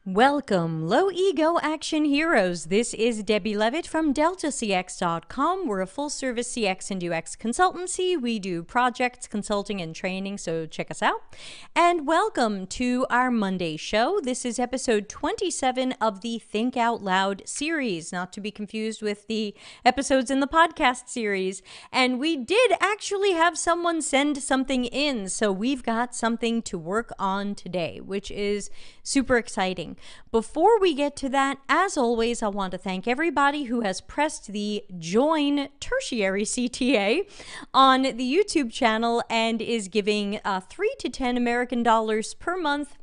Welcome, low ego action heroes. This is Debbie Levitt from DeltaCX.com. We're a full service CX and UX consultancy. We do projects, consulting, and training, so check us out. And welcome to our Monday show. This is episode 27 of the Think Out Loud series, not to be confused with the episodes in the podcast series. And we did actually have someone send something in, so we've got something to work on today, which is super exciting. Before we get to that, as always, I want to thank everybody who has pressed the Join Tertiary CTA on the YouTube channel and is giving 3 to 10 American dollars per month.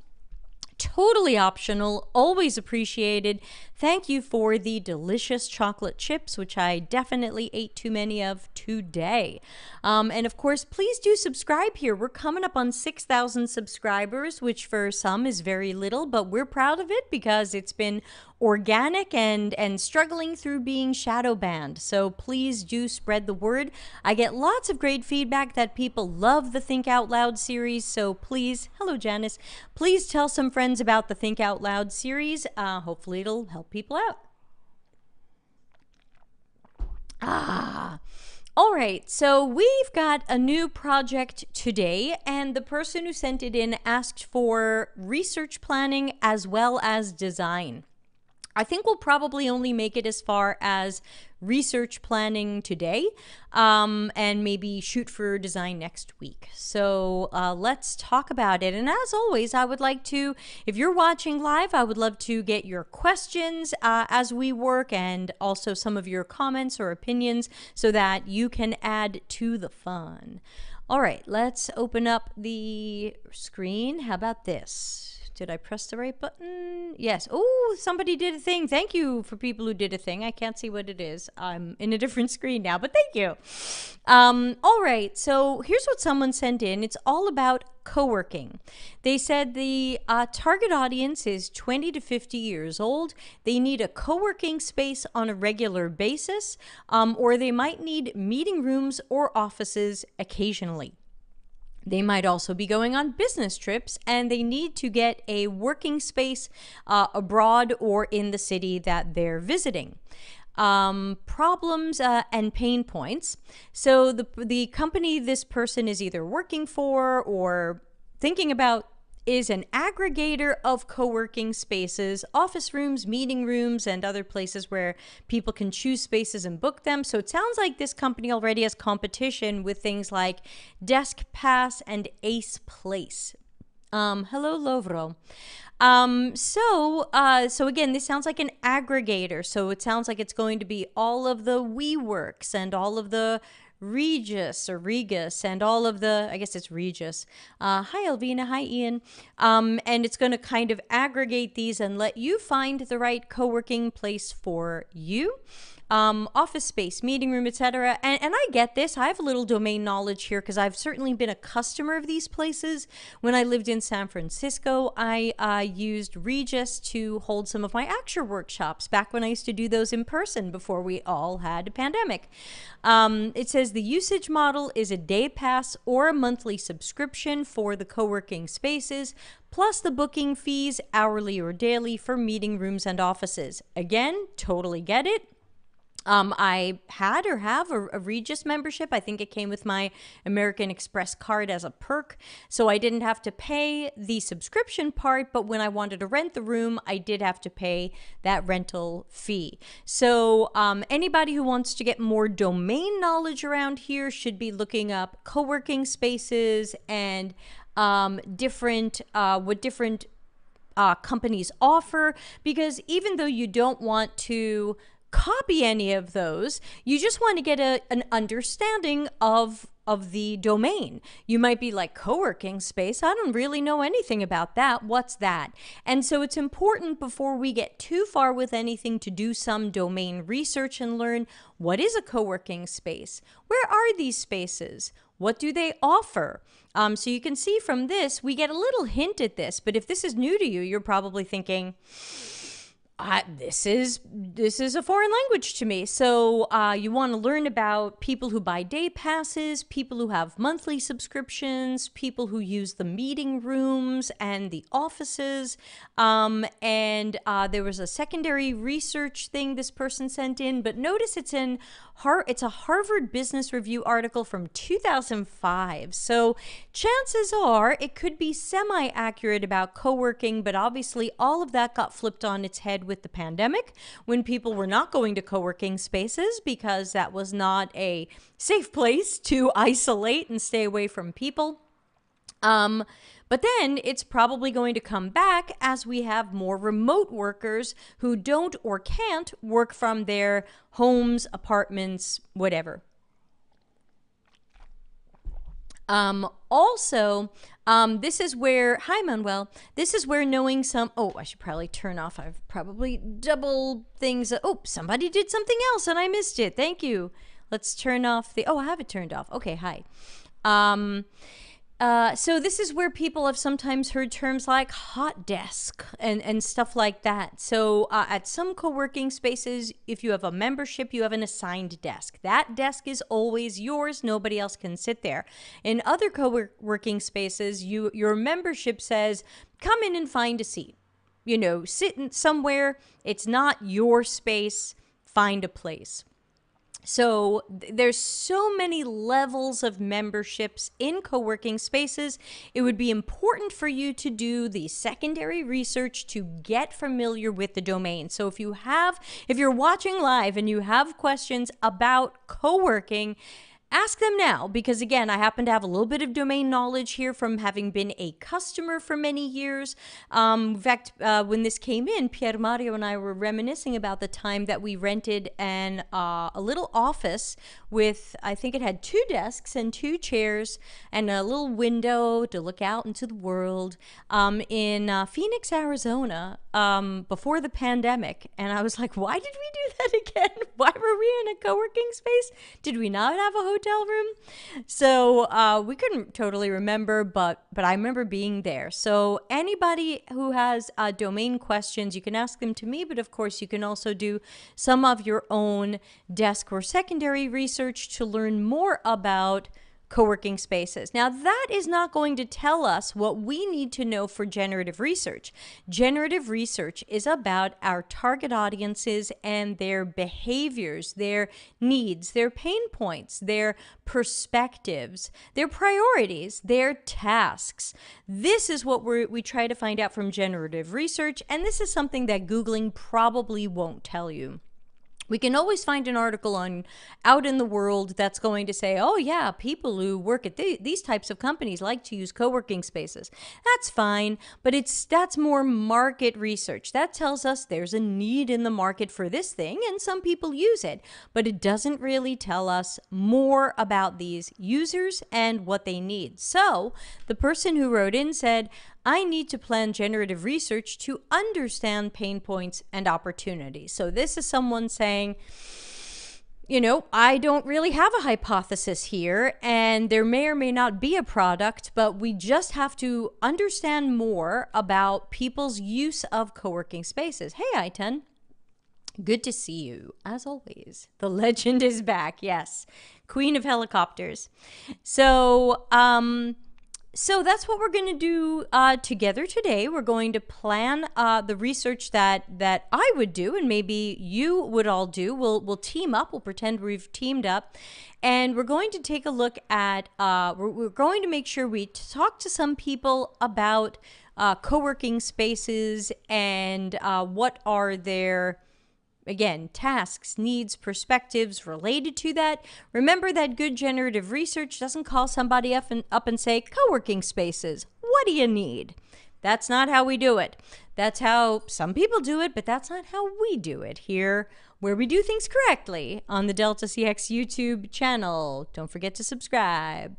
Totally optional, always appreciated. Thank you for the delicious chocolate chips, which I definitely ate too many of today. And of course, please do subscribe here. We're coming up on 6,000 subscribers, which for some is very little, but we're proud of it because it's been organic and struggling through being shadow banned. So please do spread the word. I get lots of great feedback that people love the Think Out Loud series. So please, hello Janice, please tell some friends about the Think Out Loud series. Hopefully it'll help people out. All right, so we've got a new project today, and the person who sent it in asked for research planning as well as design. I think we'll probably only make it as far as research planning today, and maybe shoot for design next week. So let's talk about it. And as always, I would like to, if you're watching live, I would love to get your questions as we work, and also some of your comments or opinions so that you can add to the fun. All right, let's open up the screen. How about this? Did I press the right button? Yes. Oh, somebody did a thing. Thank you for people who did a thing. I can't see what it is. I'm in a different screen now, but thank you. All right. So here's what someone sent in. It's all about coworking. They said the target audience is 20 to 50 years old. They need a coworking space on a regular basis, or they might need meeting rooms or offices occasionally. They might also be going on business trips, and they need to get a working space abroad or in the city that they're visiting. Problems and pain points. So the company this person is either working for or thinking about is an aggregator of co-working spaces, office rooms, meeting rooms, and other places where people can choose spaces and book them. So it sounds like this company already has competition with things like Desk Pass and Ace Place. Hello, Lovro. So again, this sounds like an aggregator. So it sounds like it's going to be all of the WeWorks and all of the Regis or Regus and all of the, I guess it's Regis. Hi, Elvina. Hi, Ian. And it's going to kind of aggregate these and let you find the right co-working place for you. Office space, meeting room, etc. And I get this. I have a little domain knowledge here because I've certainly been a customer of these places. When I lived in San Francisco, I used Regis to hold some of my Acture workshops back when I used to do those in person before we all had a pandemic. It says the usage model is a day pass or a monthly subscription for the co-working spaces, plus the booking fees, hourly or daily, for meeting rooms and offices. Again, totally get it. I had or have a Regis membership. I think it came with my American Express card as a perk. So I didn't have to pay the subscription part, but when I wanted to rent the room, I did have to pay that rental fee. So anybody who wants to get more domain knowledge around here should be looking up co-working spaces and what different companies offer, because even though you don't want to copy any of those, you just want to get an understanding of the domain. You might be like, co-working space, I don't really know anything about that. What's that? And so it's important before we get too far with anything to do some domain research and learn, what is a co-working space? Where are these spaces? What do they offer? So you can see from this, we get a little hint at this, but if this is new to you, you're probably thinking, This is a foreign language to me. So you want to learn about people who buy day passes, people who have monthly subscriptions, people who use the meeting rooms and the offices. And there was a secondary research thing this person sent in, but notice it's a Harvard Business Review article from 2005. So chances are it could be semi-accurate about co-working, but obviously all of that got flipped on its head with the pandemic when people were not going to co-working spaces because that was not a safe place to isolate and stay away from people. But then it's probably going to come back as we have more remote workers who don't or can't work from their homes, apartments, whatever. This is where, hi Manuel, this is where knowing I should probably turn off, I've probably double things. Somebody did something else and I missed it. Thank you. Let's turn off I have it turned off. Okay, hi. So this is where people have sometimes heard terms like hot desk and stuff like that. So at some co-working spaces, if you have a membership, you have an assigned desk. That desk is always yours. Nobody else can sit there. In other co-working spaces, your membership says, come in and find a seat. Sit somewhere. It's not your space. Find a place. So there's so many levels of memberships in co-working spaces. It would be important for you to do the secondary research to get familiar with the domain. So if you're watching live and you have questions about co-working, ask them now, because again, I happen to have a little bit of domain knowledge here from having been a customer for many years. In fact, when this came in, Pier Mario and I were reminiscing about the time that we rented a little office with, I think it had 2 desks and 2 chairs and a little window to look out into the world in Phoenix, Arizona, before the pandemic. And I was like, why did we do that again? Why were we in a co-working space? Did we not have a hotel room? So we couldn't totally remember, but I remember being there. So anybody who has domain questions, you can ask them to me, but of course you can also do some of your own desk or secondary research to learn more about co-working spaces. Now, that is not going to tell us what we need to know for generative research. Generative research is about our target audiences and their behaviors, their needs, their pain points, their perspectives, their priorities, their tasks. This is what we try to find out from generative research, and this is something that Googling probably won't tell you. We can always find an article out in the world that's going to say, oh yeah, people who work at these types of companies like to use co-working spaces. That's fine, but that's more market research. That tells us there's a need in the market for this thing and some people use it, but it doesn't really tell us more about these users and what they need. So the person who wrote in said, I need to plan generative research to understand pain points and opportunities. So this is someone saying, I don't really have a hypothesis here, and there may or may not be a product, but we just have to understand more about people's use of co-working spaces. Hey, Aitan. Good to see you, as always. The legend is back, yes. Queen of helicopters. So that's what we're going to do together today. We're going to plan the research that I would do, and maybe you would all do. We'll team up. We'll pretend we've teamed up, and we're going to take a look at. We're going to make sure we talk to some people about co-working spaces and what are their, again, tasks, needs, perspectives related to that. Remember that good generative research doesn't call somebody up and say, co-working spaces, what do you need? That's not how we do it. That's how some people do it, but that's not how we do it here, where we do things correctly on the Delta CX YouTube channel. Don't forget to subscribe.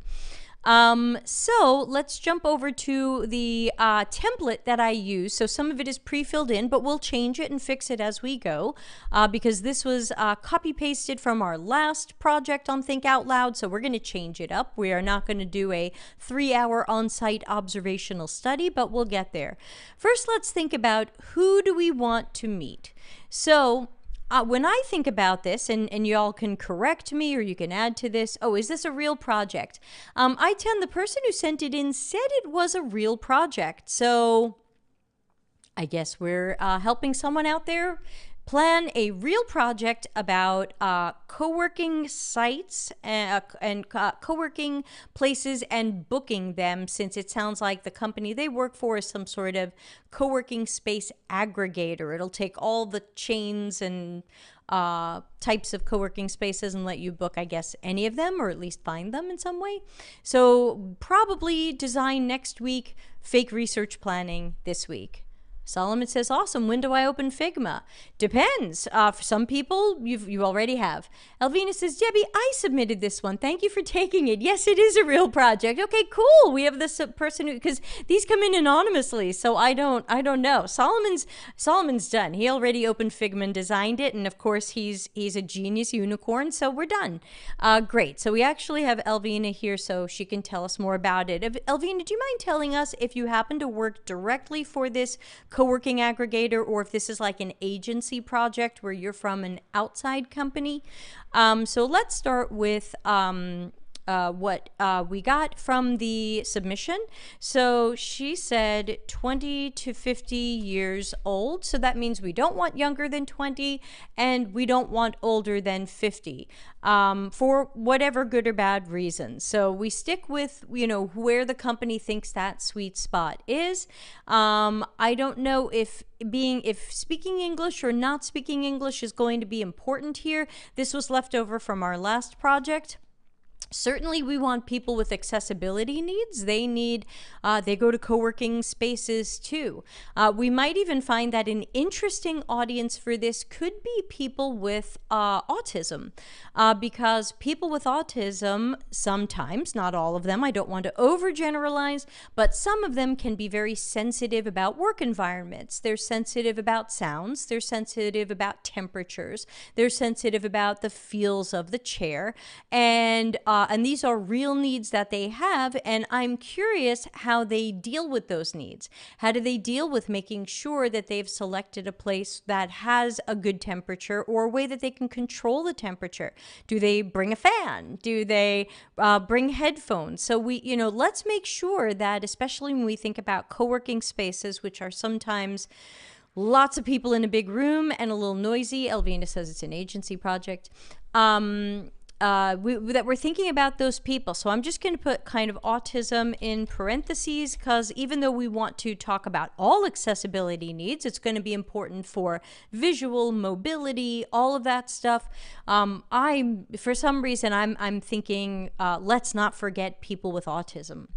So let's jump over to the template that I use. So some of it is pre-filled in, but we'll change it and fix it as we go because this was copy-pasted from our last project on Think Out Loud. So we're going to change it up. We are not going to do a 3-hour on-site observational study, but we'll get there. First, let's think about who do we want to meet. So when I think about this, and y'all can correct me or you can add to this, oh, is this a real project? The person who sent it in said it was a real project. So I guess we're helping someone out there plan a real project about co-working sites and co-working places and booking them, since it sounds like the company they work for is some sort of co-working space aggregator. It'll take all the chains and types of co-working spaces and let you book, I guess, any of them, or at least find them in some way. So probably design next week, fake research planning this week. Solomon says, awesome. When do I open Figma? Depends. For some people, you already have. Elvina says, Debbie, I submitted this one. Thank you for taking it. Yes, it is a real project. Okay, cool. We have this person who, because these come in anonymously, so I don't know. Solomon's done. He already opened Figma and designed it, and of course he's a genius unicorn, so we're done. Great. So we actually have Elvina here, so she can tell us more about it. Elvina, do you mind telling us if you happen to work directly for this co-working aggregator, or if this is like an agency project where you're from an outside company? So let's start with what we got from the submission. So she said 20 to 50 years old. So that means we don't want younger than 20 and we don't want older than 50 for whatever good or bad reasons. So we stick with, where the company thinks that sweet spot is. I don't know if speaking English or not speaking English is going to be important here. This was left over from our last project. Certainly, we want people with accessibility needs. They go to co-working spaces too. We might even find that an interesting audience for this could be people with autism, because people with autism, sometimes, not all of them, I don't want to overgeneralize, but some of them can be very sensitive about work environments. They're sensitive about sounds. They're sensitive about temperatures. They're sensitive about the feels of the chair. And these are real needs that they have, and I'm curious how they deal with those needs. How do they deal with making sure that they've selected a place that has a good temperature, or a way that they can control the temperature? Do they bring a fan? Do they bring headphones? So let's make sure that, especially when we think about co-working spaces, which are sometimes lots of people in a big room and a little noisy. Elvina says it's an agency project. That we're thinking about those people. So I'm just going to put kind of autism in parentheses, because even though we want to talk about all accessibility needs, it's going to be important for visual, mobility, all of that stuff. For some reason, I'm thinking, let's not forget people with autism.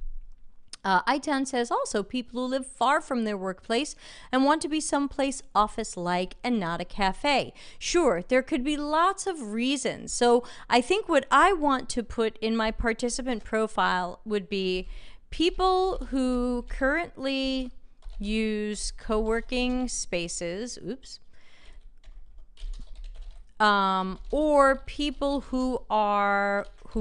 I-10 says also people who live far from their workplace and want to be someplace office-like and not a cafe. Sure, there could be lots of reasons. So I think what I want to put in my participant profile would be people who currently use co-working spaces, or people who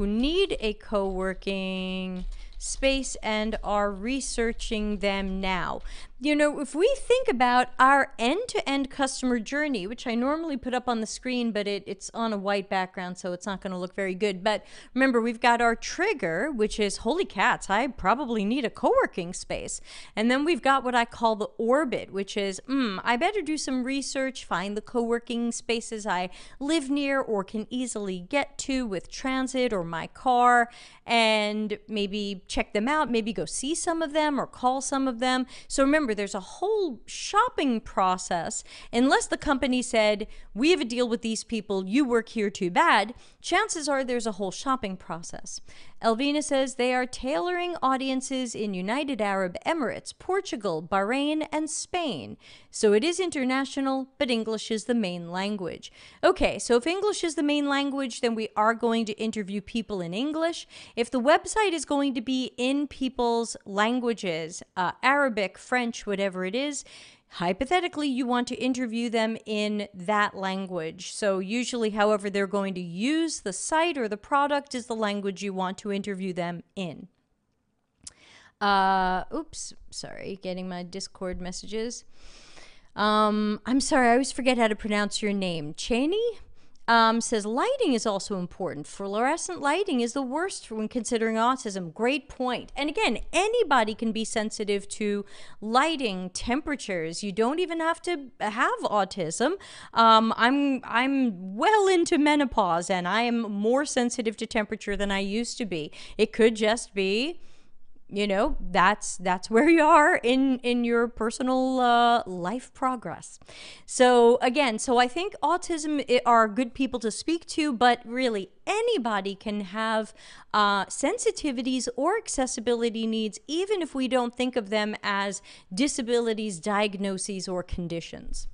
need a co-working space and are researching them now. If we think about our end-to-end customer journey, which I normally put up on the screen, but it's on a white background, so it's not going to look very good. But remember, we've got our trigger, which is, holy cats, I probably need a co-working space. And then we've got what I call the orbit, which is, I better do some research, find the co-working spaces I live near or can easily get to with transit or my car, and maybe check them out, maybe go see some of them or call some of them. So remember, there's a whole shopping process. Unless the company said, we have a deal with these people, you work here, too bad, chances are there's a whole shopping process. Elvina says they are tailoring audiences in United Arab Emirates, Portugal, Bahrain, and Spain. So it is international, but English is the main language. Okay, so if English is the main language, then we are going to interview people in English. If the website is going to be in people's languages, Arabic, French, whatever it is, hypothetically, you want to interview them in that language. So usually, however they're going to use the site or the product is the language you want to interview them in. Oops, sorry, getting my Discord messages. I'm sorry, I always forget how to pronounce your name. Cheney? Says lighting is also important. Fluorescent lighting is the worst when considering autism. Great point. And again, anybody can be sensitive to lighting, temperatures. You don't even have to have autism. I'm well into menopause, and I am more sensitive to temperature than I used to be. It could just be, you know, that's where you are in your personal life progress. So again, so I think autism are good people to speak to, but really anybody can have sensitivities or accessibility needs, even if we don't think of them as disabilities, diagnoses, or conditions.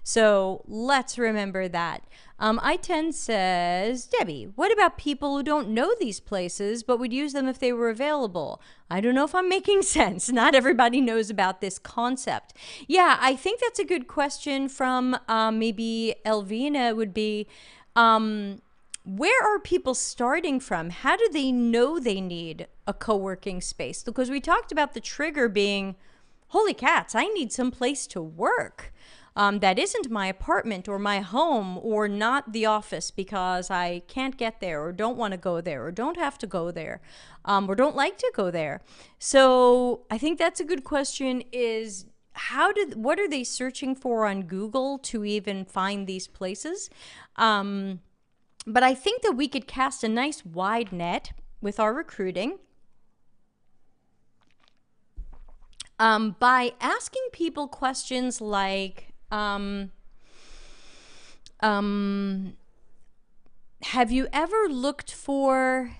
So let's remember that. I10 says, Debbie, what about people who don't know these places but would use them if they were available? I don't know if I'm making sense. Not everybody knows about this concept. Yeah, I think that's a good question from maybe Elvina would be, where are people starting from? How do they know they need a co-working space? Because we talked about the trigger being, holy cats, I need some place to work. That isn't my apartment or my home or not the office because I can't get there or don't want to go there or don't have to go there or don't like to go there. So I think that's a good question is what are they searching for on Google to even find these places? But I think that we could cast a nice wide net with our recruiting by asking people questions like, have you ever looked for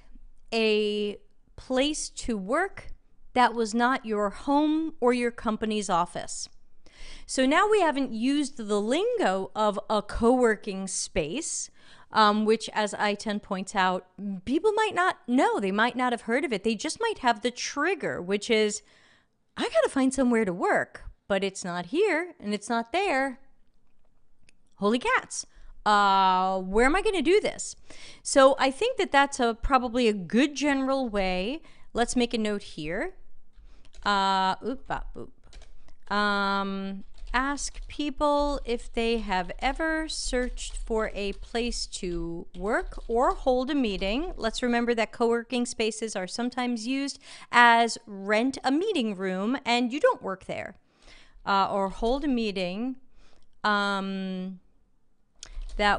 a place to work that was not your home or your company's office? So now we haven't used the lingo of a co-working space, which, as I10 points out, people might not know. They might not have heard of it. They just might have the trigger, which is, I got to find somewhere to work. But it's not here and it's not there. Holy cats. Where am I going to do this? So I think that that's probably a good general way. Let's make a note here. Ask people if they have ever searched for a place to work or hold a meeting. Let's remember that co-working spaces are sometimes used as rent a meeting room and you don't work there. Or hold a meeting that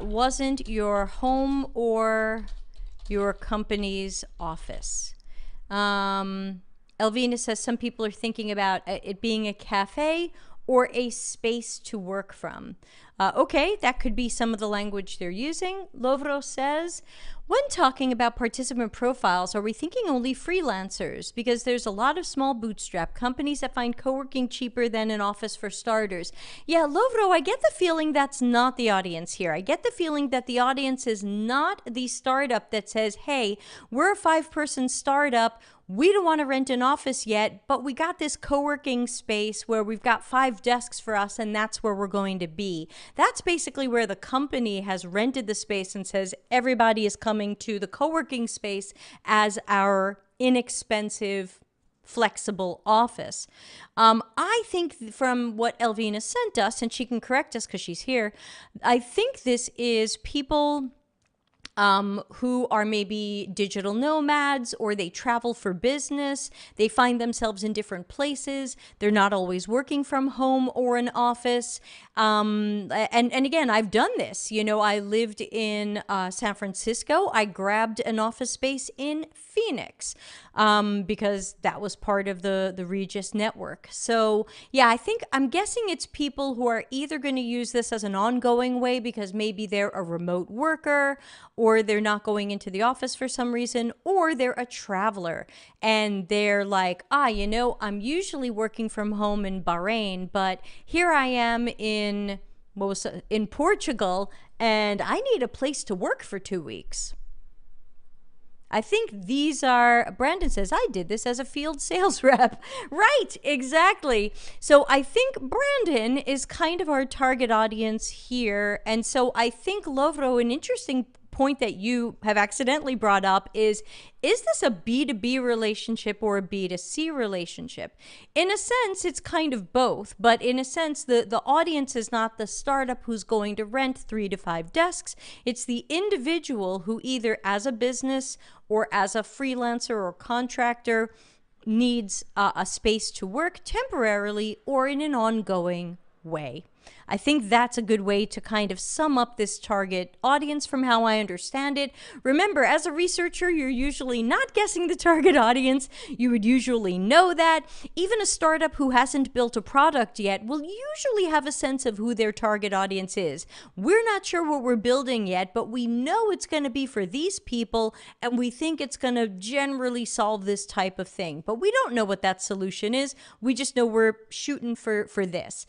wasn't your home or your company's office. Elvina says some people are thinking about it being a cafe or a space to work from. Okay, that could be some of the language they're using. Lovro says, when talking about participant profiles, are we thinking only freelancers? Because there's a lot of small bootstrap companies that find co-working cheaper than an office for starters. Yeah, Lovro, I get the feeling that's not the audience here. I get the feeling that the audience is not the startup that says, hey, we're a 5-person startup. We don't want to rent an office yet, but we got this co-working space where we've got 5 desks for us and that's where we're going to be. That's basically where the company has rented the space and says everybody is coming to the co-working space as our inexpensive, flexible office. I think from what Elvina sent us, and she can correct us because she's here, I think this is people who are maybe digital nomads or they travel for business. They find themselves in different places. They're not always working from home or an office. And again, I've done this. You know, I lived in San Francisco. I grabbed an office space in Phoenix because that was part of the Regis network. So yeah, I'm guessing it's people who are either going to use this as an ongoing way because maybe they're a remote worker or or they're not going into the office for some reason, or they're a traveler and they're like, I'm usually working from home in Bahrain, but here I am in Portugal, and I need a place to work for 2 weeks. I think these are, Brandon says, I did this as a field sales rep. Right, exactly. So I think Brandon is kind of our target audience here. And so I think, Lovro, an interesting point that you have accidentally brought up is this a B2B relationship or a B2C relationship? In a sense, it's kind of both, but in a sense, the audience is not the startup who's going to rent 3 to 5 desks. It's the individual who either as a business or as a freelancer or contractor needs a space to work temporarily or in an ongoing way. I think that's a good way to kind of sum up this target audience from how I understand it. Remember, as a researcher, you're usually not guessing the target audience. You would usually know that. Even a startup who hasn't built a product yet will usually have a sense of who their target audience is. We're not sure what we're building yet, but we know it's going to be for these people, and we think it's going to generally solve this type of thing. But we don't know what that solution is. We just know we're shooting for this.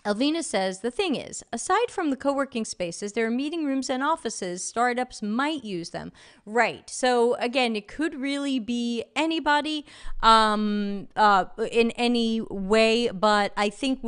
Elvina says, the thing is, aside from the co-working spaces, there are meeting rooms and offices. Startups might use them. Right. So again, it could really be anybody in any way, but I think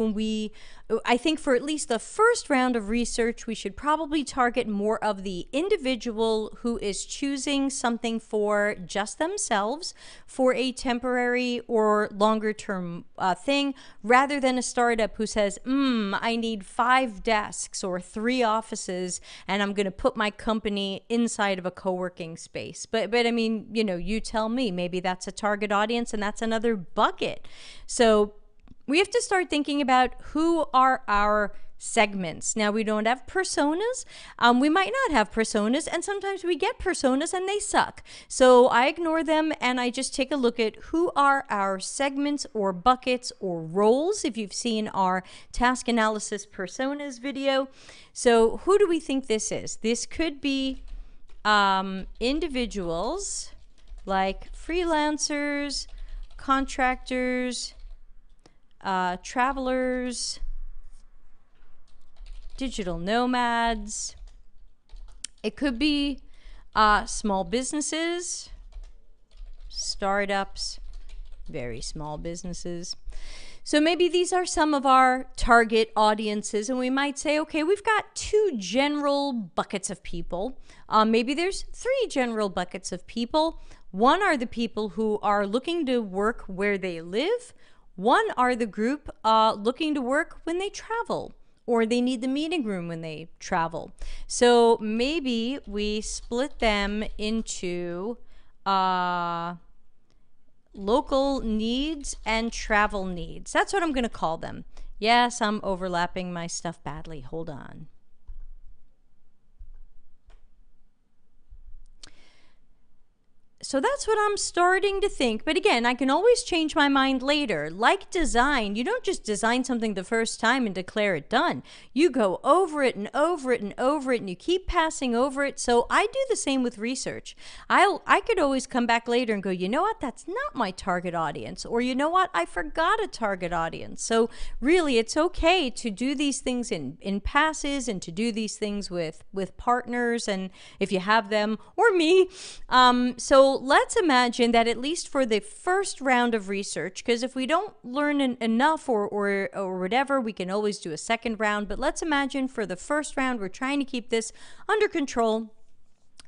for at least the first round of research, we should probably target more of the individual who is choosing something for just themselves for a temporary or longer term thing, rather than a startup who says, I need 5 desks or 3 offices, and I'm going to put my company inside of a co-working space. But I mean, you tell me, maybe that's a target audience and that's another bucket. So we have to start thinking about who are our segments. Now, we don't have personas. We might not have personas, and sometimes we get personas and they suck. So I ignore them and I just take a look at who are our segments or buckets or roles, if you've seen our task analysis personas video. So who do we think this is? This could be individuals like freelancers, contractors, travelers, digital nomads. It could be small businesses, startups, very small businesses. So maybe these are some of our target audiences, and we might say, okay, we've got 2 general buckets of people. Maybe there's 3 general buckets of people. One are the people who are looking to work where they live. One are the group looking to work when they travel, or they need the meeting room when they travel. So maybe we split them into local needs and travel needs. That's what I'm going to call them. Yes, I'm overlapping my stuff badly. Hold on. So that's what I'm starting to think. But again, I can always change my mind later. Like design, you don't just design something the first time and declare it done. You go over it and over it and over it, and you keep passing over it. So I do the same with research. I could always come back later and go, you know what, that's not my target audience. Or you know what, I forgot a target audience. So really, it's okay to do these things in passes and to do these things with partners, and if you have them, or me. So let's imagine that at least for the first round of research, because if we don't learn enough or whatever, we can always do a second round. But let's imagine for the first round, we're trying to keep this under control.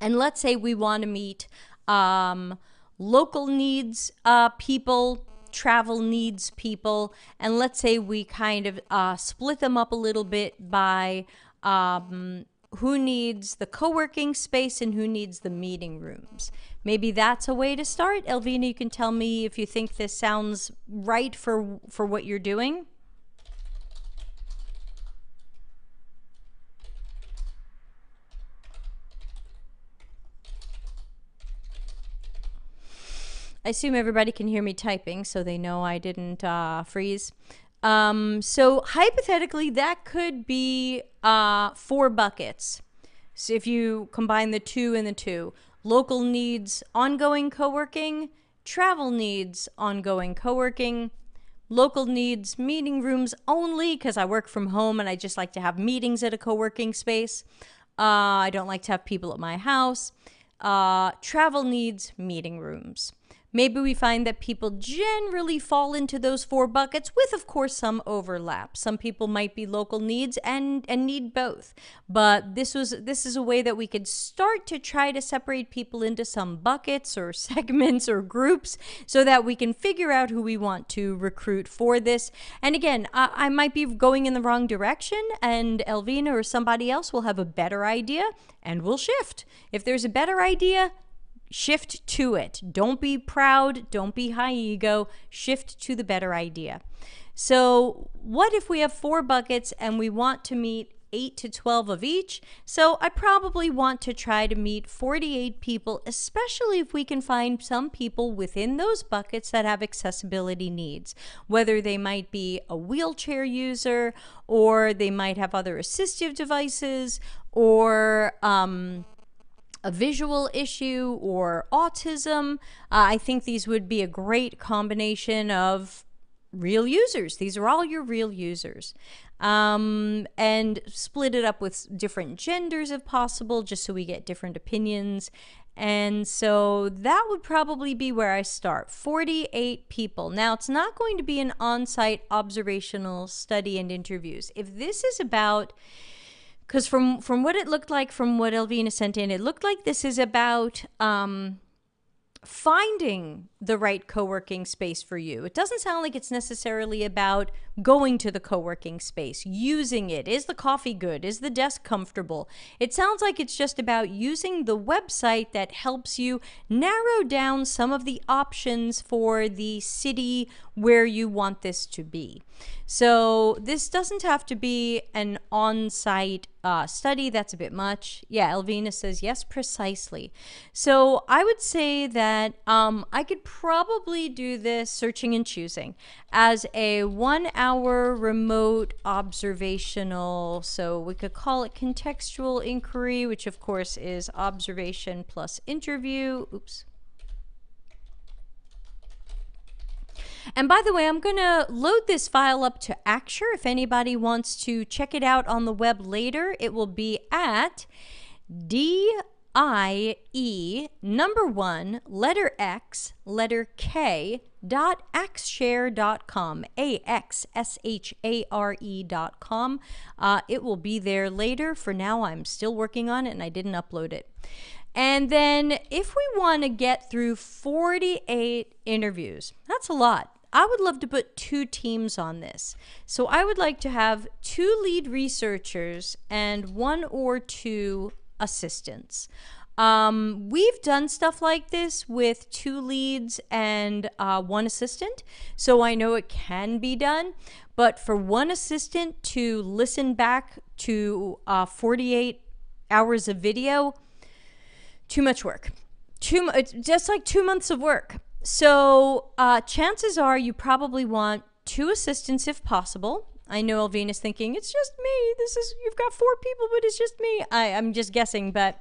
And let's say we want to meet local needs people, travel needs people. And let's say we kind of split them up a little bit by who needs the co-working space and who needs the meeting rooms. Maybe that's a way to start. Elvina, you can tell me if you think this sounds right for what you're doing. I assume everybody can hear me typing, so they know I didn't freeze. So hypothetically, that could be 4 buckets. So if you combine the two and the two, local needs ongoing co-working, travel needs ongoing co-working, local needs meeting rooms only because I work from home and I just like to have meetings at a co-working space. I don't like to have people at my house. Travel needs meeting rooms. Maybe we find that people generally fall into those 4 buckets with, of course, some overlap. Some people might be local needs and need both. But this is a way that we could start to try to separate people into some buckets or segments or groups so that we can figure out who we want to recruit for this. And again, I might be going in the wrong direction and Elvina or somebody else will have a better idea and we'll shift. If there's a better idea, shift to it. Don't be proud. Don't be high ego. Shift to the better idea. So what if we have 4 buckets and we want to meet 8 to 12 of each? So I probably want to try to meet 48 people, especially if we can find some people within those buckets that have accessibility needs, whether they might be a wheelchair user or they might have other assistive devices or a visual issue or autism. I think these would be a great combination of real users. These are all your real users. And split it up with different genders if possible, just so we get different opinions. And so that would probably be where I start. 48 people. Now, it's not going to be an on-site observational study and interviews. If this is about, because from what it looked like, from what Elvina sent in, it looked like this is about finding the right co-working space for you. It doesn't sound like it's necessarily about going to the co-working space, using it. Is the coffee good? Is the desk comfortable? It sounds like it's just about using the website that helps you narrow down some of the options for the city where you want this to be. So this doesn't have to be an on-site study. That's a bit much. Yeah, Elvina says yes, precisely. So I would say that I could probably do this searching and choosing as a 1-hour remote observational. So we could call it contextual inquiry, which of course is observation plus interview. Oops. And by the way, I'm going to load this file up to Axure. If anybody wants to check it out on the web later, it will be at DIE1 letter X letter K .axshare.com, AXSHARE.com. It will be there later. For now, I'm still working on it and I didn't upload it. And then if we want to get through 48 interviews, that's a lot. I would love to put 2 teams on this. So I would like to have 2 lead researchers and 1 or 2 assistants. We've done stuff like this with 2 leads and 1 assistant, so I know it can be done. But for 1 assistant to listen back to 48 hours of video, too much work. It's just like 2 months of work. So chances are you probably want 2 assistants if possible. I know Elvina's thinking, it's just me. You've got 4 people, but it's just me. I'm just guessing, but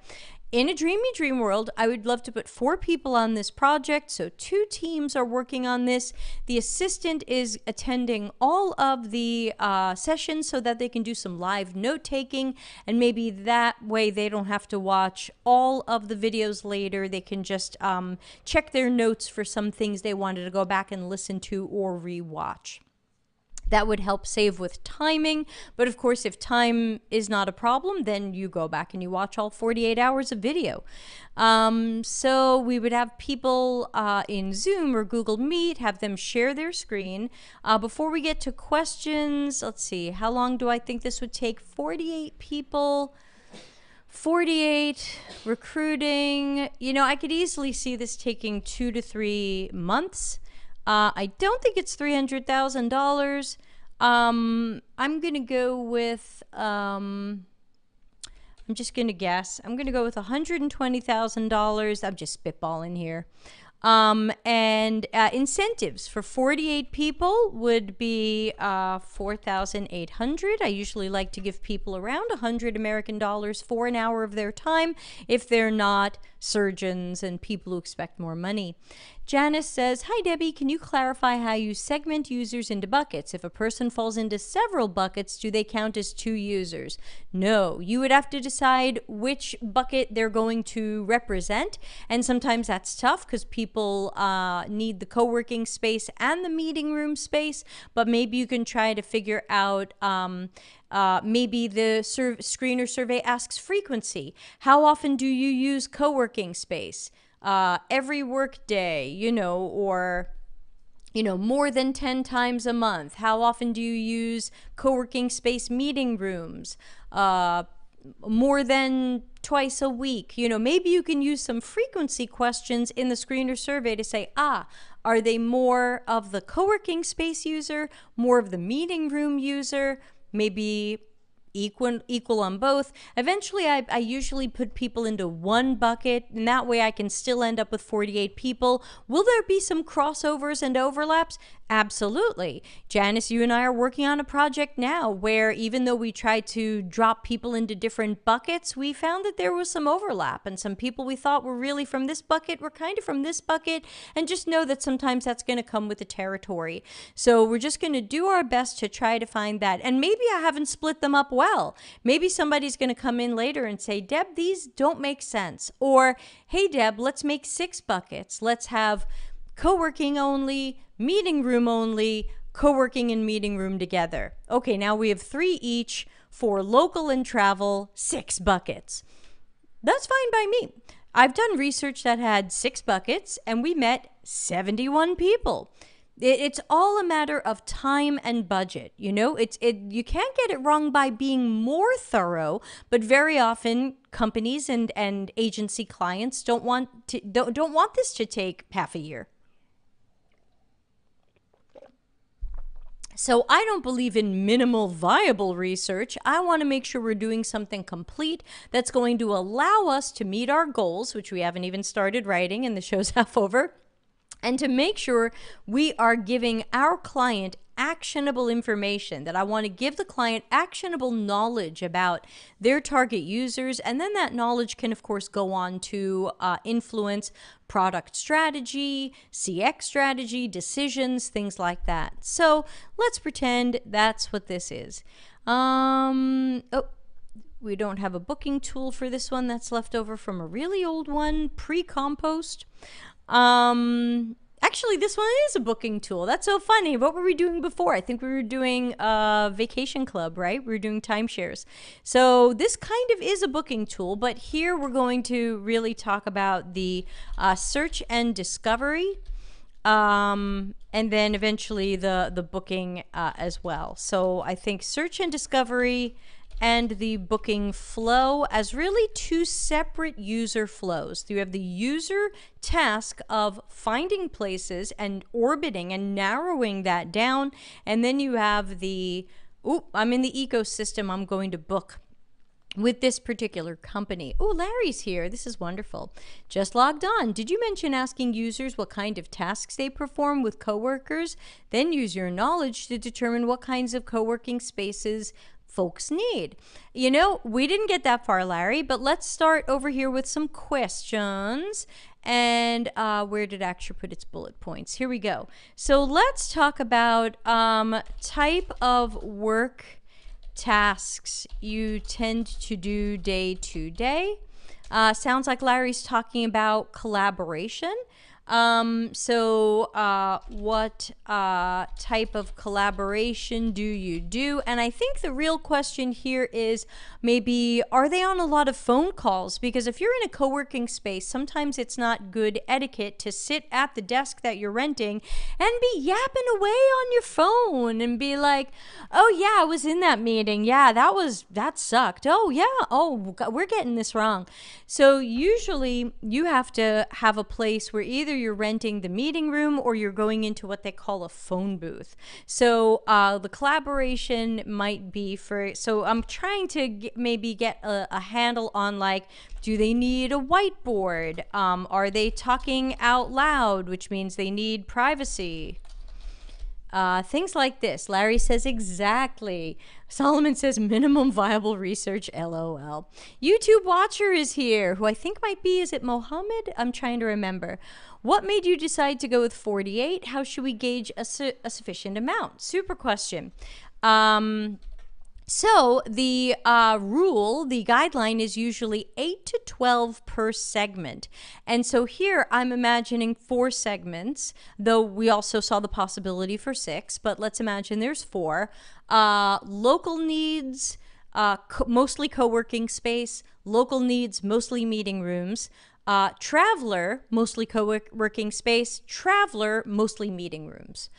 in a dream world, I would love to put 4 people on this project. So 2 teams are working on this. The assistant is attending all of the sessions so that they can do some live note taking. And maybe that way they don't have to watch all of the videos later. They can just check their notes for some things they wanted to go back and listen to or rewatch. That would help save with timing. But of course, if time is not a problem, then you go back and you watch all 48 hours of video. So we would have people in Zoom or Google Meet, have them share their screen. Before we get to questions, let's see, how long do I think this would take? 48 people. 48 recruiting. You know, I could easily see this taking 2 to 3 months. I don't think it's $300,000. I'm going to go with, I'm just going to guess. I'm going to go with $120,000. I'm just spitballing here. And incentives for 48 people would be 4,800. I usually like to give people around 100 American dollars for an hour of their time if they're not surgeons and people who expect more money. Janice says, hi, Debbie, can you clarify how you segment users into buckets? If a person falls into several buckets, do they count as 2 users? No, you would have to decide which bucket they're going to represent. And sometimes that's tough because people need the co-working space and the meeting room space. But maybe you can try to figure out maybe the screener survey asks frequency. How often do you use co-working space? Every work day, or more than 10 times a month. How often do you use co-working space meeting rooms? More than twice a week. Maybe you can use some frequency questions in the screener survey to say, are they more of the co-working space user, more of the meeting room user, maybe equal on both. Eventually, I usually put people into one bucket, and that way I can still end up with 48 people. Will there be some crossovers and overlaps? Absolutely. Janice, you and I are working on a project now where even though we tried to drop people into different buckets, we found that there was some overlap, and some people we thought were really from this bucket were kind of from this bucket, and just know that sometimes that's going to come with the territory. So we're just going to do our best to try to find that. And maybe I haven't split them up well. Maybe somebody's going to come in later and say, Deb, these don't make sense. Or, hey, Deb, let's make 6 buckets. Let's have co-working only, meeting room only, co-working and meeting room together. Okay, now we have 3 each for local and travel, 6 buckets. That's fine by me. I've done research that had 6 buckets and we met 71 people. It's all a matter of time and budget. You can't get it wrong by being more thorough, but very often companies and agency clients don't want this to take half a year. So I don't believe in minimal viable research. I want to make sure we're doing something complete that's going to allow us to meet our goals, which we haven't even started writing and the show's half over, and to make sure we are giving our client actionable information, that I want to give the client actionable knowledge about their target users, and then that knowledge can, of course, go on to influence product strategy, CX strategy, decisions, things like that. So let's pretend that's what this is. We don't have a booking tool for this one. That's left over from a really old one, pre-compost. Actually, this one is a booking tool. That's so funny. What were we doing before? I think we were doing a vacation club, right? We were doing timeshares. So this kind of is a booking tool, but here we're going to really talk about the search and discovery, and then eventually the booking as well. So I think search and discovery and the booking flow as really 2 separate user flows. You have the user task of finding places and orbiting and narrowing that down, and then you have the, I'm in the ecosystem, I'm going to book with this particular company. Oh, Larry's here. This is wonderful. Just logged on. Did you mention asking users what kind of tasks they perform with coworkers? Then use your knowledge to determine what kinds of co-working spaces folks need. We didn't get that far, Larry, but let's start over here with some questions. And where did Acture put its bullet points? Here we go. So let's talk about type of work tasks you tend to do day to day. Sounds like Larry's talking about collaboration. What type of collaboration do you do? And I think the real question here is maybe, are they on a lot of phone calls? Because if you're in a co-working space, sometimes it's not good etiquette to sit at the desk that you're renting and be yapping away on your phone and be like, oh yeah, I was in that meeting. Yeah, that sucked. Oh yeah. Oh, we're getting this wrong. So usually you have to have a place where either you're renting the meeting room or you're going into what they call a phone booth. So the collaboration might be so I'm trying to maybe get a handle on, like, do they need a whiteboard? Are they talking out loud, which means they need privacy? Things like this. Larry says exactly. Solomon says minimum viable research, LOL. YouTube watcher is here, who I think might be, is it Mohammed? I'm trying to remember. What made you decide to go with 48? How should we gauge a sufficient amount? Super question. So the rule, the guideline is usually 8 to 12 per segment. And so here I'm imagining 4 segments, though we also saw the possibility for 6, but let's imagine there's 4. Local needs, mostly co-working space, local needs, mostly meeting rooms, traveler, mostly co-working space, traveler, mostly meeting rooms.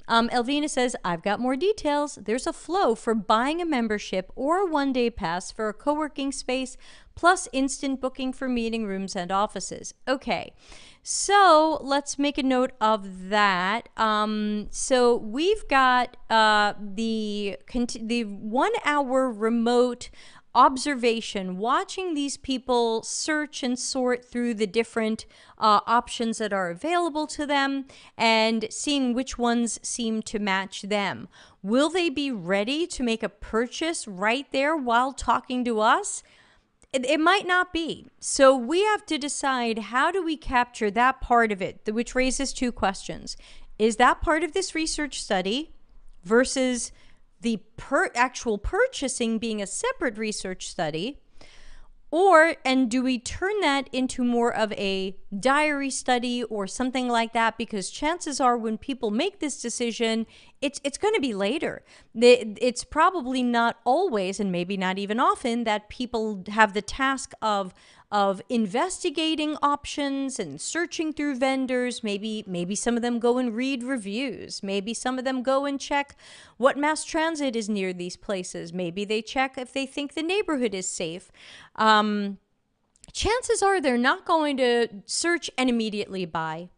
Elvina says, I've got more details. There's a flow for buying a membership or a one-day pass for a co-working space, plus instant booking for meeting rooms and offices. Okay, so let's make a note of that. So we've got the 1 hour remote observation, watching these people search and sort through the different options that are available to them and seeing which ones seem to match them. Will they be ready to make a purchase right there while talking to us? It might not be. So we have to decide, how do we capture that part of it, which raises 2 questions. Is that part of this research study versus the actual purchasing being a separate research study? And do we turn that into more of a diary study or something like that? Because chances are when people make this decision, it's going to be later. It's probably not always, and maybe not even often, that people have the task of investigating options and searching through vendors. Maybe some of them go and read reviews. Maybe some of them go and check what mass transit is near these places. Maybe they check if they think the neighborhood is safe. Chances are they're not going to search and immediately buy.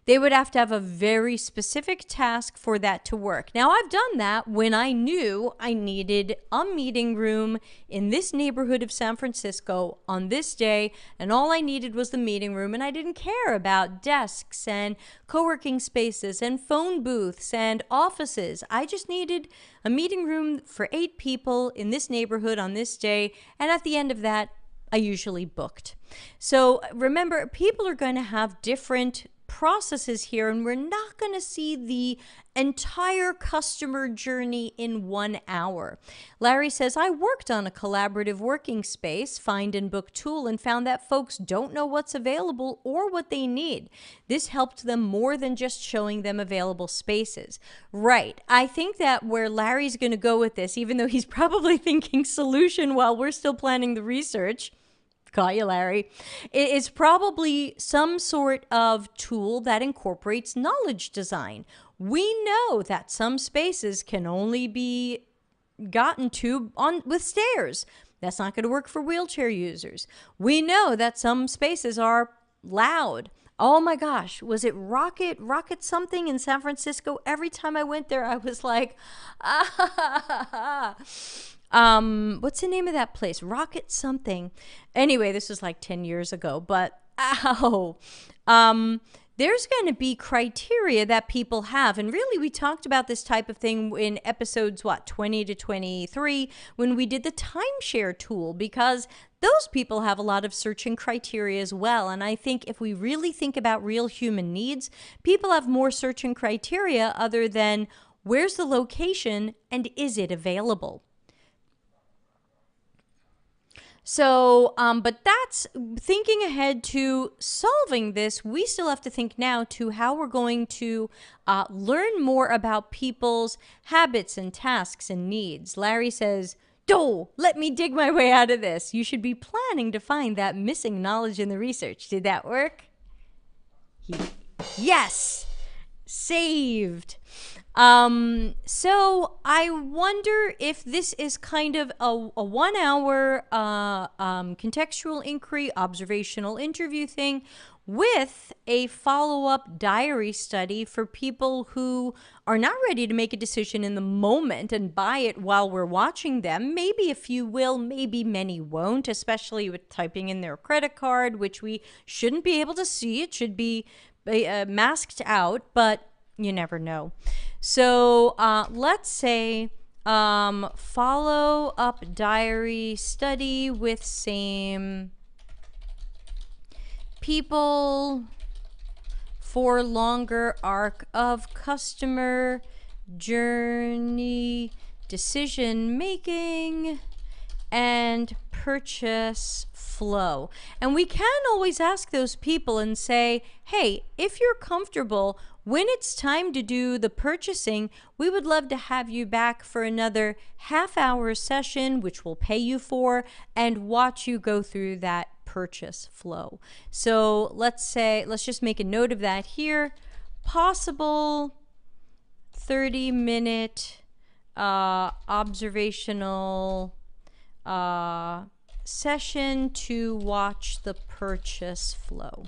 They would have to have a very specific task for that to work. Now, I've done that when I knew I needed a meeting room in this neighborhood of San Francisco on this day, and all I needed was the meeting room, and I didn't care about desks and co-working spaces and phone booths and offices. I just needed a meeting room for 8 people in this neighborhood on this day, and at the end of that, I usually booked. So remember, people are going to have different processes here, and we're not going to see the entire customer journey in 1 hour. Larry says, I worked on a collaborative working space find and book tool and found that folks don't know what's available or what they need. This helped them more than just showing them available spaces. Right. I think that where Larry's going to go with this, even though he's probably thinking solution while we're still planning the research, got you, Larry, it is probably some sort of tool that incorporates knowledge design. We know that some spaces can only be gotten to with stairs. That's not going to work for wheelchair users. We know that some spaces are loud. Oh my gosh, was it Rocket something in San Francisco? Every time I went there, I was like, what's the name of that place? Rocket something. Anyway, this was like 10 years ago, but there's going to be criteria that people have. And really, we talked about this type of thing in episodes, 20 to 23, when we did the timeshare tool, because those people have a lot of searching criteria as well. And I think if we really think about real human needs, people have more searching criteria other than where's the location and is it available? So, but that's thinking ahead to solving this. We still have to think now to how we're going to learn more about people's habits and tasks and needs. Larry says, let me dig my way out of this. You should be planning to find that missing knowledge in the research. Did that work? Yes! Saved. So I wonder if this is kind of a 1 hour contextual inquiry, observational interview thing with a follow-up diary study for people who are not ready to make a decision in the moment and buy it while we're watching them. Maybe a few will, maybe many won't, especially with typing in their credit card, which we shouldn't be able to see. It should be masked out, but you never know. So let's say follow-up diary study with same people for longer arc of customer journey decision making and purchase flow. And we can always ask those people and say, hey, if you're comfortable, when it's time to do the purchasing, we would love to have you back for another half-hour session, which we'll pay you for, and watch you go through that purchase flow. So let's just make a note of that here. Possible 30-minute observational session to watch the purchase flow.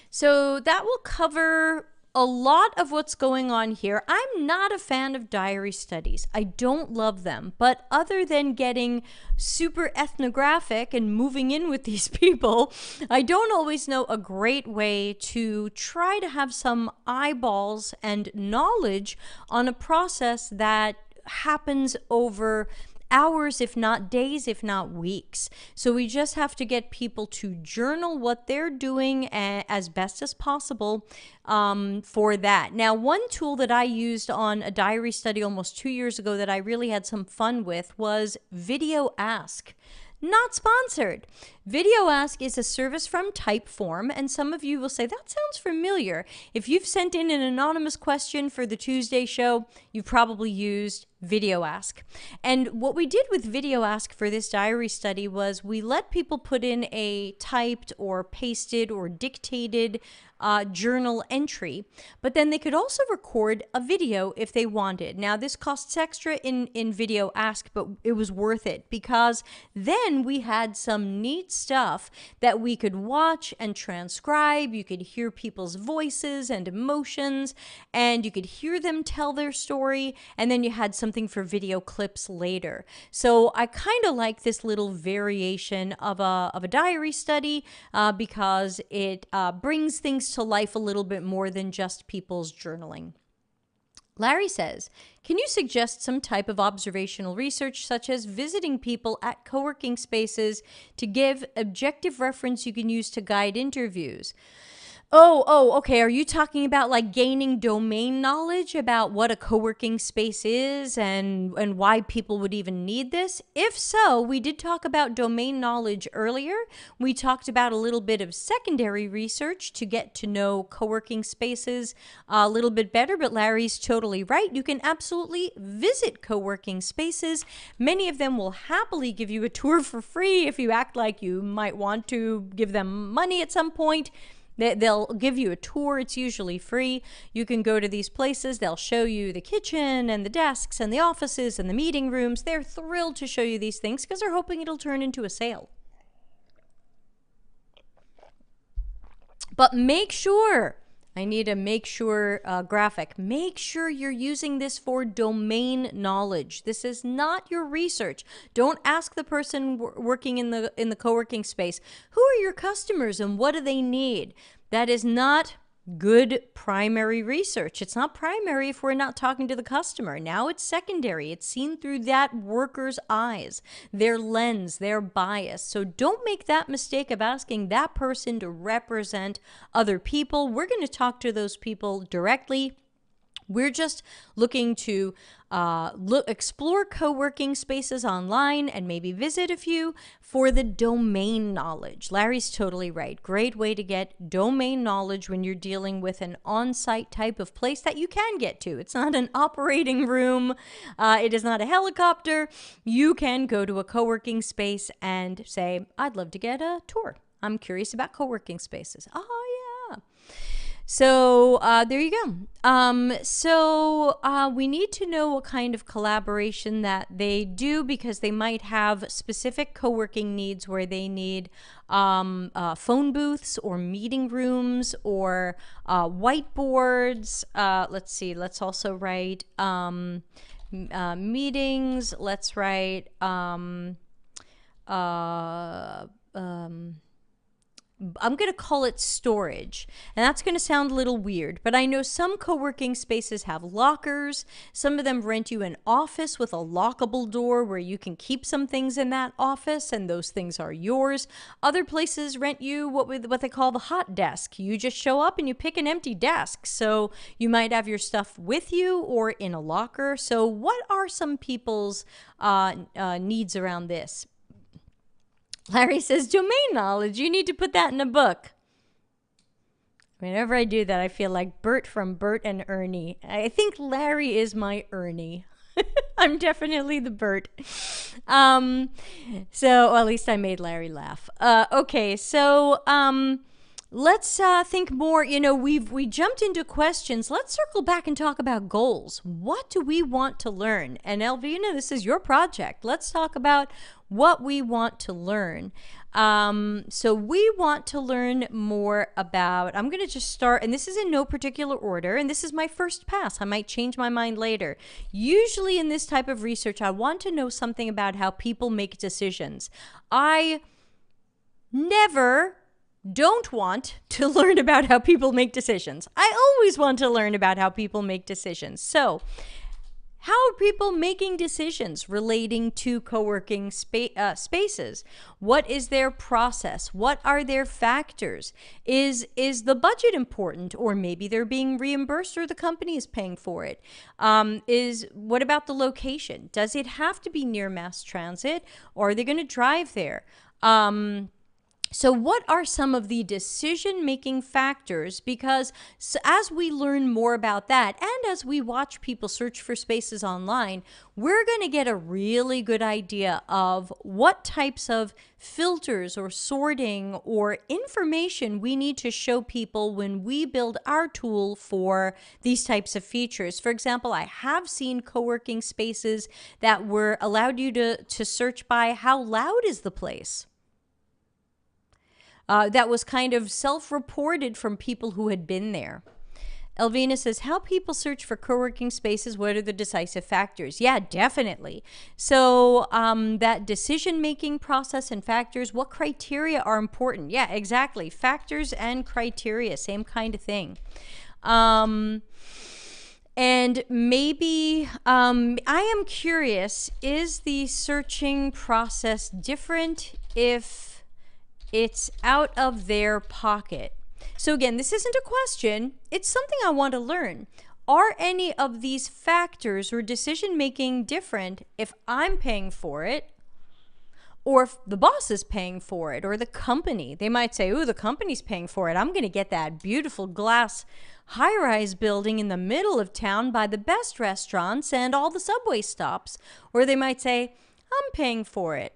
So that will cover a lot of what's going on here. I'm not a fan of diary studies. I don't love them. But other than getting super ethnographic and moving in with these people, I don't always know a great way to try to have some eyeballs and knowledge on a process that happens over hours, if not days, if not weeks. So we just have to get people to journal what they're doing as best as possible for that. Now, one tool that I used on a diary study almost 2 years ago that I really had some fun with was Video Ask. Not sponsored. Video Ask is a service from Typeform, and some of you will say, that sounds familiar. If you've sent in an anonymous question for the Tuesday show, you've probably used Video Ask. And what we did with Video Ask for this diary study was we let people put in a typed or pasted or dictated journal entry, but then they could also record a video if they wanted. Now, this costs extra in Video Ask, but it was worth it because then we had some neat stuff that we could watch and transcribe. You could hear people's voices and emotions, and you could hear them tell their story, and then you had something for video clips later. So I kind of like this little variation of a diary study because it brings things to life a little bit more than just people's journaling. Larry says, can you suggest some type of observational research, such as visiting people at co-working spaces to give objective reference you can use to guide interviews? Okay. Are you talking about like gaining domain knowledge about what a co-working space is and why people would even need this? If so, we did talk about domain knowledge earlier. We talked about a little bit of secondary research to get to know co-working spaces a little bit better, but Larry's totally right. You can absolutely visit co-working spaces. Many of them will happily give you a tour for free if you act like you might want to give them money at some point. They'll give you a tour. It's usually free. You can go to these places. They'll show you the kitchen and the desks and the offices and the meeting rooms. They're thrilled to show you these things because they're hoping it'll turn into a sale. But make sure, I need a make sure graphic. Make sure you're using this for domain knowledge. This is not your research. Don't ask the person working in the co-working space, who are your customers and what do they need? That is not good primary research. It's not primary if we're not talking to the customer. Now it's secondary. It's seen through that worker's eyes, their lens, their bias. So don't make that mistake of asking that person to represent other people. We're going to talk to those people directly. We're just looking to explore co-working spaces online and maybe visit a few for the domain knowledge. Larry's totally right. Great way to get domain knowledge when you're dealing with an on-site type of place that you can get to. It's not an operating room. It is not a helicopter. You can go to a co-working space and say, I'd love to get a tour. I'm curious about co-working spaces. Oh, yeah. So there you go. We need to know what kind of collaboration that they do, because they might have specific co-working needs where they need phone booths or meeting rooms or whiteboards. Let's see. Let's also write meetings. Let's write I'm going to call it storage. And that's going to sound a little weird, but I know some co-working spaces have lockers. Some of them rent you an office with a lockable door where you can keep some things in that office and those things are yours. Other places rent you what they call the hot desk. You just show up and you pick an empty desk. So you might have your stuff with you or in a locker. So what are some people's needs around this? Larry says, domain knowledge. You need to put that in a book. Whenever I do that, I feel like Bert from Bert and Ernie. I think Larry is my Ernie. I'm definitely the Bert. Well, at least I made Larry laugh. Okay, so let's think more. You know, we jumped into questions. Let's circle back and talk about goals. What do we want to learn? And Elvina, this is your project. Let's talk about what we want to learn. So we want to learn more about, I'm going to just start, and this is in no particular order, and this is my first pass. I might change my mind later. Usually in this type of research, I want to know something about how people make decisions. I don't want to learn about how people make decisions. I always want to learn about how people make decisions. So how are people making decisions relating to co-working spaces? What is their process? What are their factors? Is the budget important, or maybe they're being reimbursed or the company is paying for it? What about the location? Does it have to be near mass transit, or are they going to drive there? So what are some of the decision-making factors? Because as we learn more about that, and as we watch people search for spaces online, we're going to get a really good idea of what types of filters or sorting or information we need to show people when we build our tool for these types of features. For example, I have seen co-working spaces that were allowed you to search by how loud is the place. That was kind of self-reported from people who had been there. Elvina says, how people search for co-working spaces, what are the decisive factors? Yeah, definitely. So that decision-making process and factors, what criteria are important? Yeah, exactly. Factors and criteria, same kind of thing. And maybe, I am curious, is the searching process different if it's out of their pocket? So again, this isn't a question. It's something I want to learn. Are any of these factors or decision-making different if I'm paying for it, or if the boss is paying for it, or the company? They might say, ooh, the company's paying for it. I'm going to get that beautiful glass high-rise building in the middle of town by the best restaurants and all the subway stops. Or they might say, I'm paying for it.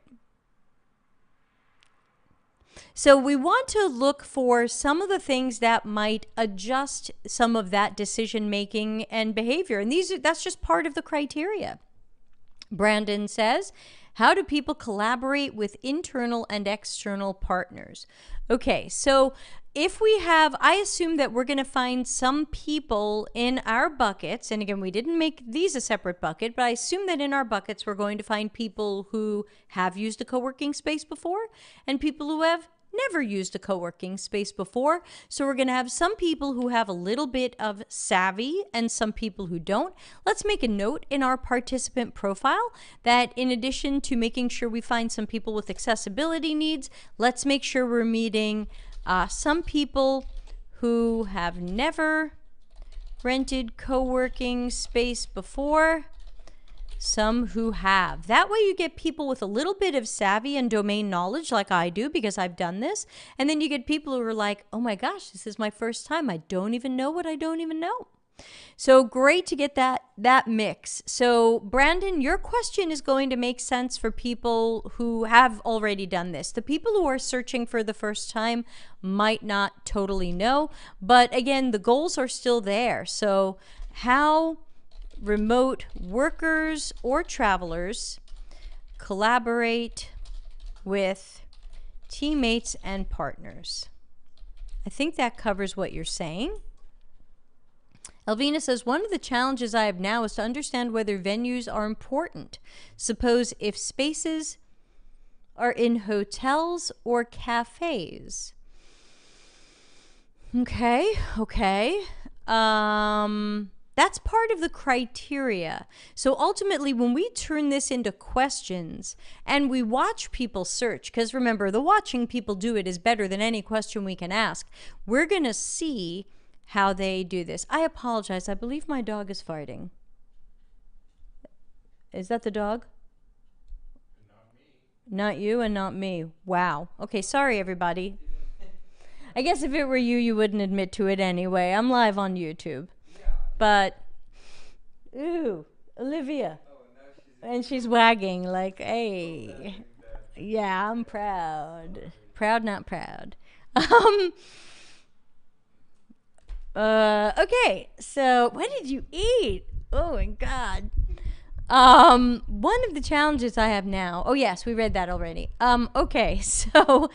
So we want to look for some of the things that might adjust some of that decision-making and behavior. And that's just part of the criteria. Brandon says, how do people collaborate with internal and external partners? Okay, so if we have, I assume that we're going to find some people in our buckets, and again, we didn't make these a separate bucket, but I assume that in our buckets, we're going to find people who have used a co-working space before and people who have never used a co-working space before. So we're going to have some people who have a little bit of savvy and some people who don't. Let's make a note in our participant profile that in addition to making sure we find some people with accessibility needs, let's make sure we're meeting some people who have never rented co-working space before, some who have. That way you get people with a little bit of savvy and domain knowledge like I do because I've done this. And then you get people who are like, oh my gosh, this is my first time. I don't even know what I don't even know. So great to get that mix. So Brandon, your question is going to make sense for people who have already done this. The people who are searching for the first time might not totally know, but again, the goals are still there. So how remote workers or travelers collaborate with teammates and partners. I think that covers what you're saying. Elvina says, one of the challenges I have now is to understand whether venues are important. Suppose if spaces are in hotels or cafes. Okay. That's part of the criteria. So ultimately, when we turn this into questions and we watch people search, because remember, the watching people do it is better than any question we can ask, we're going to see how they do this. I apologize. I believe my dog is farting. Is that the dog? Not me. Not you and not me. Wow. Okay, sorry, everybody. I guess if it were you, you wouldn't admit to it anyway. I'm live on YouTube. But, ooh, Olivia. Oh, and she's wagging like, hey. Yeah, I'm proud. Proud, not proud. Okay, so what did you eat? Oh my God. One of the challenges I have now, oh yes, we read that already. Okay, so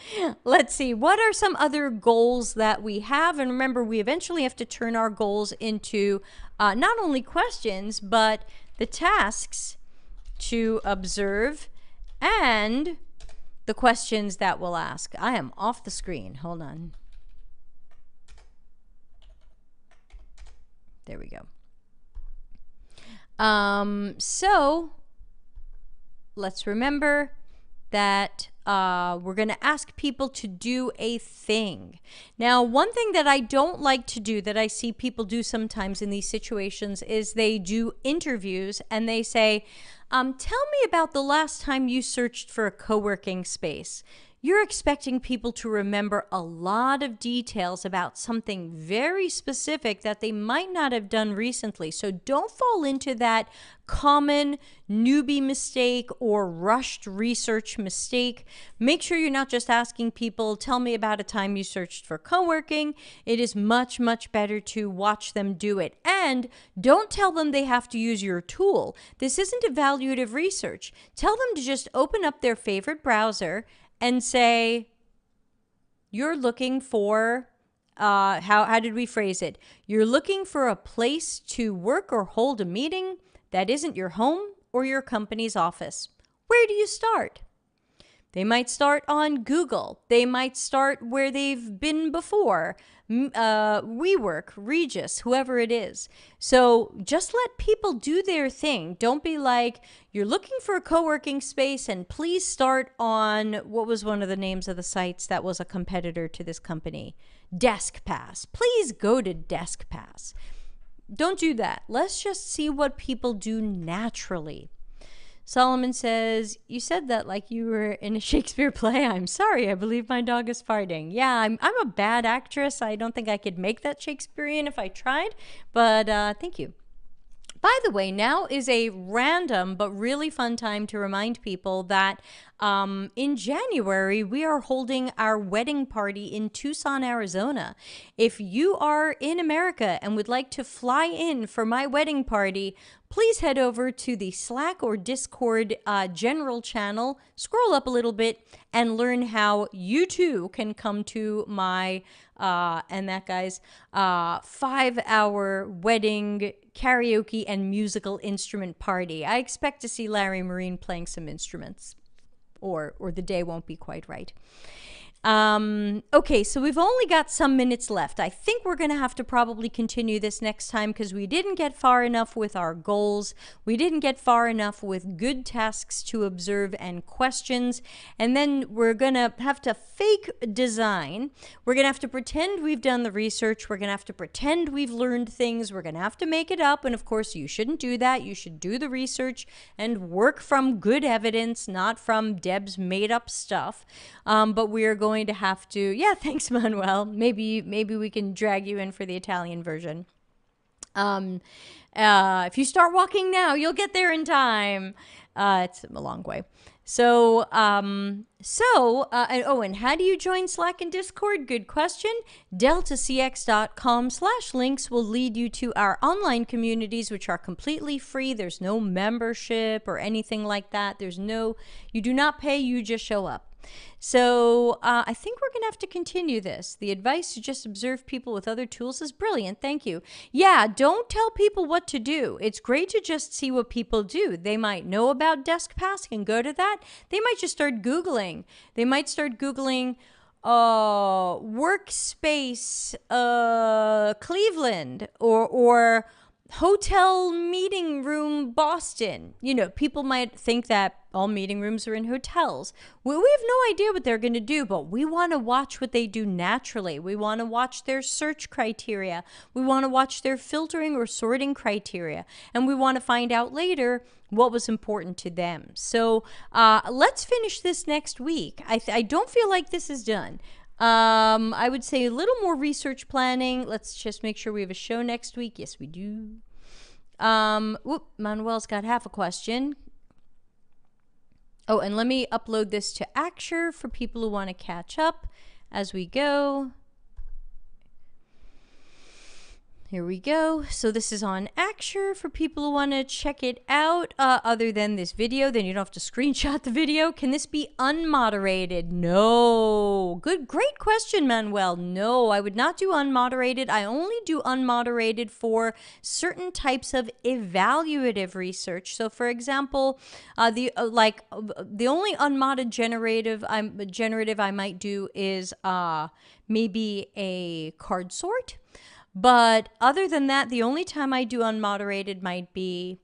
let's see. What are some other goals that we have? And remember, we eventually have to turn our goals into not only questions, but the tasks to observe and the questions that we'll ask. I am off the screen. Hold on. There we go. So let's remember that we're going to ask people to do a thing. Now, one thing that I don't like to do that I see people do sometimes in these situations is they do interviews and they say, tell me about the last time you searched for a co-working space. You're expecting people to remember a lot of details about something very specific that they might not have done recently. So don't fall into that common newbie mistake or rushed research mistake. Make sure you're not just asking people, tell me about a time you searched for co-working. It is much, much better to watch them do it. And don't tell them they have to use your tool. This isn't evaluative research. Tell them to just open up their favorite browser and say, you're looking for, how did we phrase it? You're looking for a place to work or hold a meeting that isn't your home or your company's office. Where do you start? They might start on Google. They might start where they've been before. WeWork, Regis, whoever it is. So just let people do their thing. Don't be like, you're looking for a co-working space and please start on, what was one of the names of the sites that was a competitor to this company? DeskPass. Please go to DeskPass. Don't do that. Let's just see what people do naturally. Solomon says, you said that like you were in a Shakespeare play. I'm sorry, I believe my dog is farting. Yeah, I'm a bad actress. I don't think I could make that Shakespearean if I tried, but thank you. By the way, now is a random but really fun time to remind people that in January, we are holding our wedding party in Tucson, Arizona. If you are in America and would like to fly in for my wedding party, please head over to the Slack or Discord general channel, scroll up a little bit, and learn how you too can come to my, and that guy's, 5-hour wedding karaoke and musical instrument party. I expect to see Larry Marine playing some instruments, or the day won't be quite right. Okay, so we've only got some minutes left. I think we're going to have to probably continue this next time because we didn't get far enough with our goals. We didn't get far enough with good tasks to observe and questions. And then we're going to have to fake design. We're going to have to pretend we've done the research. We're going to have to pretend we've learned things. We're going to have to make it up. And of course, you shouldn't do that. You should do the research and work from good evidence, not from Deb's made up stuff. But we are going to have to, yeah, thanks, Manuel. Maybe we can drag you in for the Italian version. If you start walking now, you'll get there in time. It's a long way. And how do you join Slack and Discord? Good question. deltacx.com/links will lead you to our online communities, which are completely free. There's no membership or anything like that. You do not pay, you just show up. So I think we're going to have to continue this. The advice to just observe people with other tools is brilliant. Thank you. Yeah, don't tell people what to do. It's great to just see what people do. They might know about DeskPass and go to that. They might just start Googling. They might start Googling workspace Cleveland or hotel meeting room Boston. People might think that all meeting rooms are in hotels. We have no idea what they're going to do, but we want to watch what they do naturally. We want to watch their search criteria. We want to watch their filtering or sorting criteria. And we want to find out later what was important to them. So let's finish this next week. I don't feel like this is done. I would say a little more research planning. Let's just make sure we have a show next week. Yes, we do. Manuel's got half a question. Oh, and let me upload this to Axure for people who want to catch up as we go. Here we go. So this is on Axure for people who want to check it out. Other than this video, then you don't have to screenshot the video. Can this be unmoderated? No. Great question, Manuel. No, I would not do unmoderated. I only do unmoderated for certain types of evaluative research. So, for example, the only unmodded generative I might do is maybe a card sort. But other than that, the only time I do unmoderated might be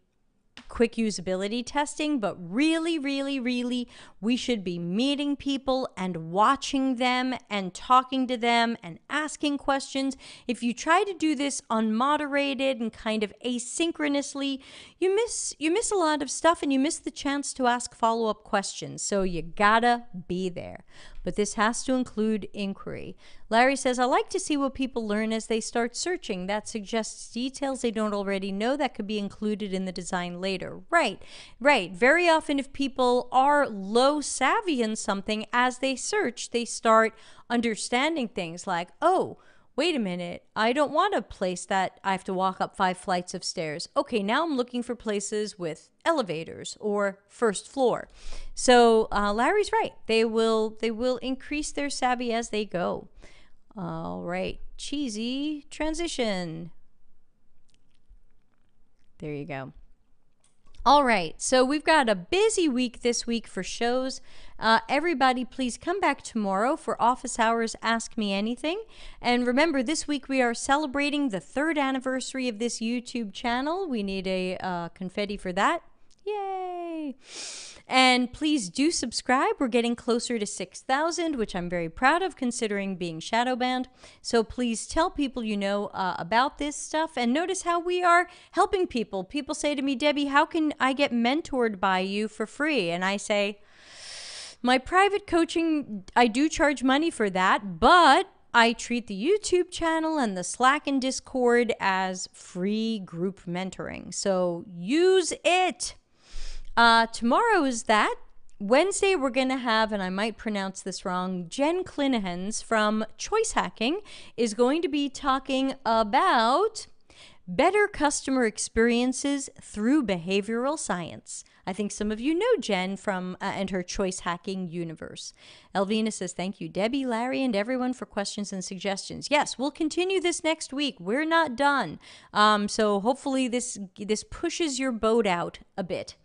quick usability testing. But really, really, really, we should be meeting people and watching them and talking to them and asking questions. If you try to do this unmoderated and kind of asynchronously, you miss a lot of stuff and you miss the chance to ask follow-up questions. So you gotta be there. But this has to include inquiry. Larry says, I like to see what people learn as they start searching. That suggests details they don't already know that could be included in the design later. Right. Very often if people are low savvy in something, as they search, they start understanding things like, oh, wait a minute, I don't want a place that I have to walk up 5 flights of stairs. Okay, now I'm looking for places with elevators or first floor. So Larry's right. They will increase their savvy as they go. All right, cheesy transition. There you go. All right, so we've got a busy week this week for shows. Everybody, please come back tomorrow for Office Hours Ask Me Anything. And remember, this week we are celebrating the 3rd anniversary of this YouTube channel. We need a confetti for that. Yay! And please do subscribe. We're getting closer to 6,000, which I'm very proud of considering being shadow banned. So please tell people you know about this stuff and notice how we are helping people. People say to me, Debbie, how can I get mentored by you for free? And I say, my private coaching, I do charge money for that, but I treat the YouTube channel and the Slack and Discord as free group mentoring. So use it. Tomorrow is that. Wednesday, we're going to have, and I might pronounce this wrong, Jen Clinahans from Choice Hacking is going to be talking about better customer experiences through behavioral science. I think some of you know Jen from and her Choice Hacking universe. Elvina says, thank you, Debbie, Larry, and everyone for questions and suggestions. Yes, we'll continue this next week. We're not done. So hopefully this pushes your boat out a bit.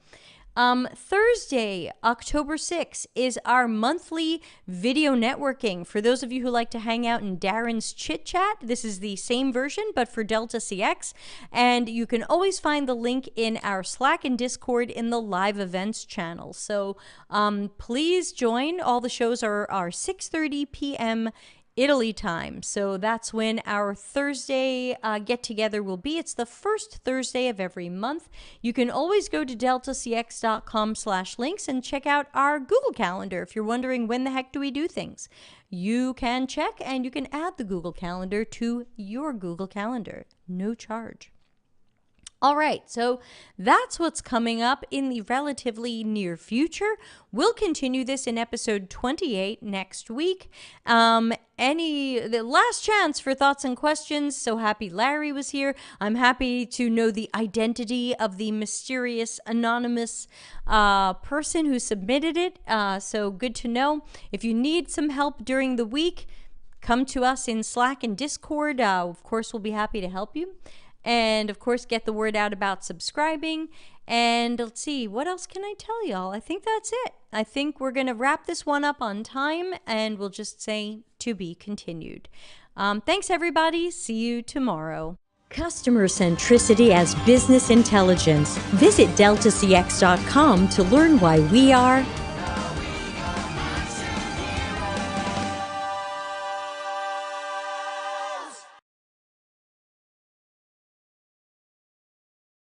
Thursday, October 6th, is our monthly video networking. For those of you who like to hang out in Darren's Chit Chat, this is the same version, but for Delta CX. And you can always find the link in our Slack and Discord in the live events channel. So please join. All the shows are 6:30 p.m. Italy time. So that's when our Thursday get-together will be. It's the first Thursday of every month. You can always go to deltacx.com/links and check out our Google Calendar if you're wondering when the heck do we do things. You can check and you can add the Google Calendar to your Google Calendar. No charge. All right, so that's what's coming up in the relatively near future. We'll continue this in episode 28 next week. The last chance for thoughts and questions. So happy Larry was here. I'm happy to know the identity of the mysterious anonymous person who submitted it. So good to know. If you need some help during the week, come to us in Slack and Discord. Of course, we'll be happy to help you. And of course, get the word out about subscribing. And let's see, what else can I tell y'all? I think that's it. I think we're going to wrap this one up on time, and we'll just say to be continued. Thanks, everybody. See you tomorrow. Customer centricity as business intelligence. Visit deltacx.com to learn why we are